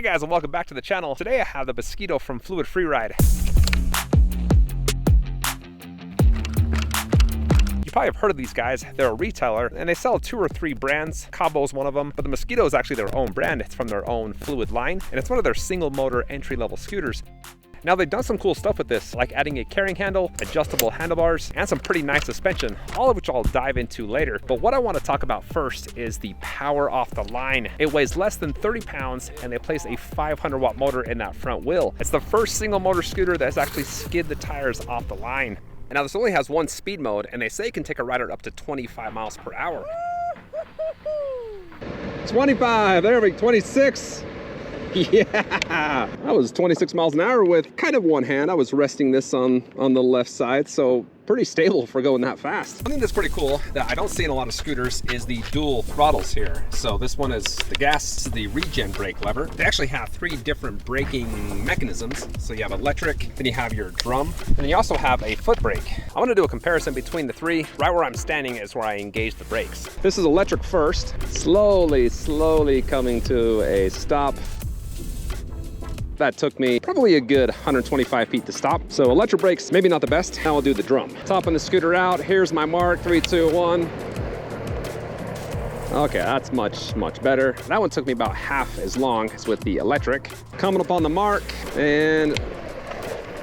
Hey guys, and welcome back to the channel. Today I have the Mosquito from Fluid Freeride. You probably have heard of these guys. They're a retailer and they sell 2 or 3 brands. Cabo's one of them, but the Mosquito is actually their own brand. It's from their own Fluid line, and it's one of their single motor entry-level scooters. Now they've done some cool stuff with this, like adding a carrying handle, adjustable handlebars, and some pretty nice suspension, all of which I'll dive into later. But what I want to talk about first is the power off the line. It weighs less than 30 pounds and they place a 500 watt motor in that front wheel. It's the first single motor scooter that has actually skid the tires off the line. And now this only has one speed mode, and they say it can take a rider up to 25 miles per hour. 25, there we go, 26. Yeah, that was 26 miles an hour with kind of one hand. I was resting this on the left side, so pretty stable for going that fast. One thing that's pretty cool that I don't see in a lot of scooters is the dual throttles here. So this one is the gas, the regen brake lever. They actually have 3 different braking mechanisms. So you have electric, then you have your drum, and then you also have a foot brake. I want to do a comparison between the 3. Right where I'm standing is where I engage the brakes. This is electric first, slowly coming to a stop. That took me probably a good 125 feet to stop. So electric brakes, maybe not the best. Now I'll do the drum. Topping the scooter out. Here's my mark, 3, 2, 1. Okay, that's much better. That one took me about half as long as with the electric. Coming up on the mark and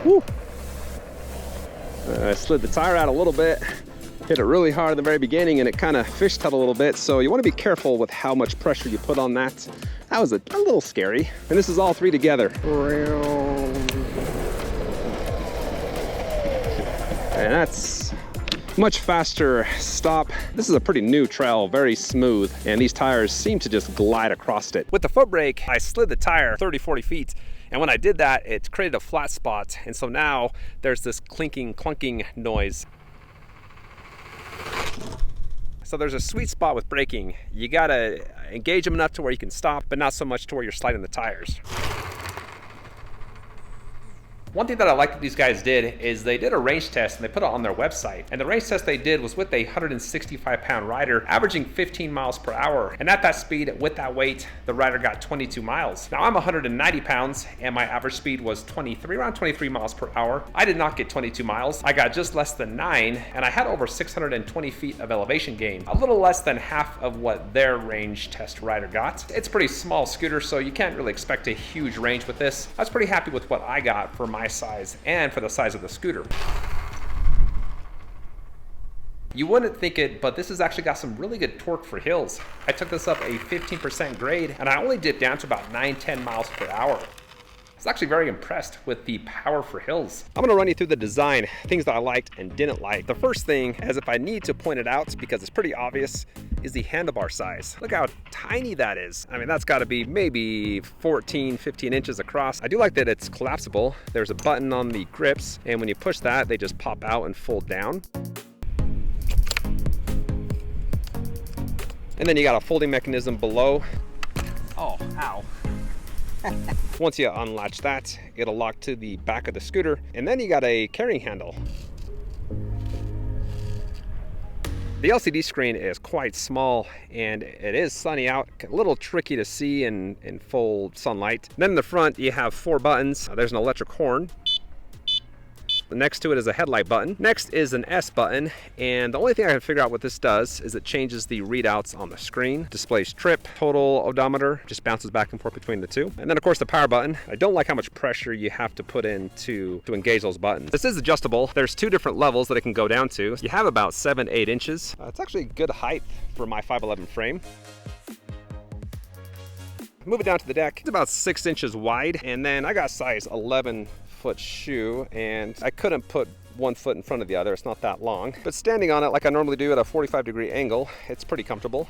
whoo. I slid the tire out a little bit. Hit it really hard at the very beginning and it kind of fishtailed a little bit. So you want to be careful with how much pressure you put on that. That was a little scary. And this is all 3 together. And that's much faster stop. This is a pretty new trail, very smooth. And these tires seem to just glide across it. With the foot brake, I slid the tire 30, 40 feet. And when I did that, it created a flat spot. And so now there's this clinking, clunking noise. So there's a sweet spot with braking. You gotta engage them enough to where you can stop, but not so much to where you're sliding the tires. One thing that I like that these guys did is they did a range test and they put it on their website. And the range test they did was with a 165-pound rider averaging 15 miles per hour. And at that speed, with that weight, the rider got 22 miles. Now I'm 190 pounds and my average speed was around 23 miles per hour. I did not get 22 miles. I got just less than 9 and I had over 620 feet of elevation gain. A little less than half of what their range test rider got. It's a pretty small scooter, so you can't really expect a huge range with this. I was pretty happy with what I got for my size and for the size of the scooter. You wouldn't think it, but this has actually got some really good torque for hills. I took this up a 15% grade and I only dipped down to about 9-10 miles per hour. I was actually very impressed with the power for hills. I'm gonna run you through the design, things that I liked and didn't like. The first thing, as if I need to point it out because it's pretty obvious, is the handlebar size. Look how tiny that is. I mean, that's gotta be maybe 14, 15 inches across. I do like that it's collapsible. There's a button on the grips, and when you push that, they just pop out and fold down. And then you got a folding mechanism below. Oh, ow. Once you unlatch that, it'll lock to the back of the scooter, and then you got a carrying handle. The LCD screen is quite small and it is sunny out, a little tricky to see in full sunlight. Then in the front you have 4 buttons. There's an electric horn. Next to it is a headlight button. Next is an S button, and the only thing I can figure out what this does is it changes the readouts on the screen. Displays trip, total odometer, just bounces back and forth between the 2. And then of course the power button. I don't like how much pressure you have to put in to engage those buttons. This is adjustable. There's 2 different levels that it can go down to. You have about 7-8 inches. It's actually good height for my 5'11" frame. Move it down to the deck. It's about 6 inches wide, and then I got size 11-foot shoe, and I couldn't put one foot in front of the other. It's not that long, but standing on it like I normally do at a 45-degree angle, it's pretty comfortable.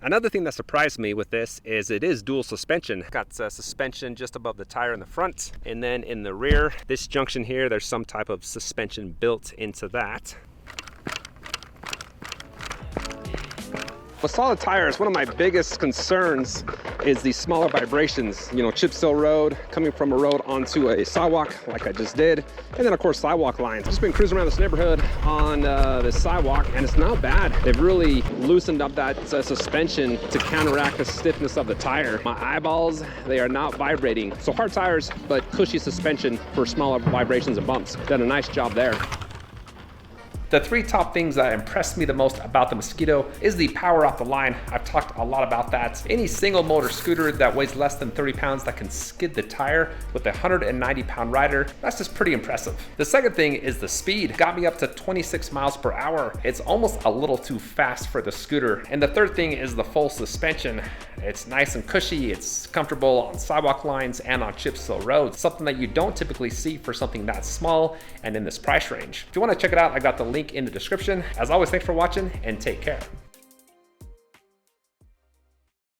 Another thing that surprised me with this is it is dual suspension. Got suspension just above the tire in the front, and then in the rear, this junction here, there's some type of suspension built into that. With solid tires, one of my biggest concerns is the smaller vibrations. You know, chip seal road, coming from a road onto a sidewalk like I just did. And then of course sidewalk lines. I've just been cruising around this neighborhood on this sidewalk and it's not bad. They've really loosened up that suspension to counteract the stiffness of the tire. My eyeballs, they are not vibrating. So hard tires, but cushy suspension for smaller vibrations and bumps. Done a nice job there. The three top things that impressed me the most about the Mosquito is the power off the line. I've talked a lot about that. Any single motor scooter that weighs less than 30 pounds that can skid the tire with a 190 pound rider, that's just pretty impressive. The second thing is the speed. Got me up to 26 miles per hour. It's almost a little too fast for the scooter. And the third thing is the full suspension. It's nice and cushy. It's comfortable on sidewalk lines and on chip seal roads. Something that you don't typically see for something that small and in this price range. If you want to check it out, I got the link in the description. As always, thanks for watching and take care.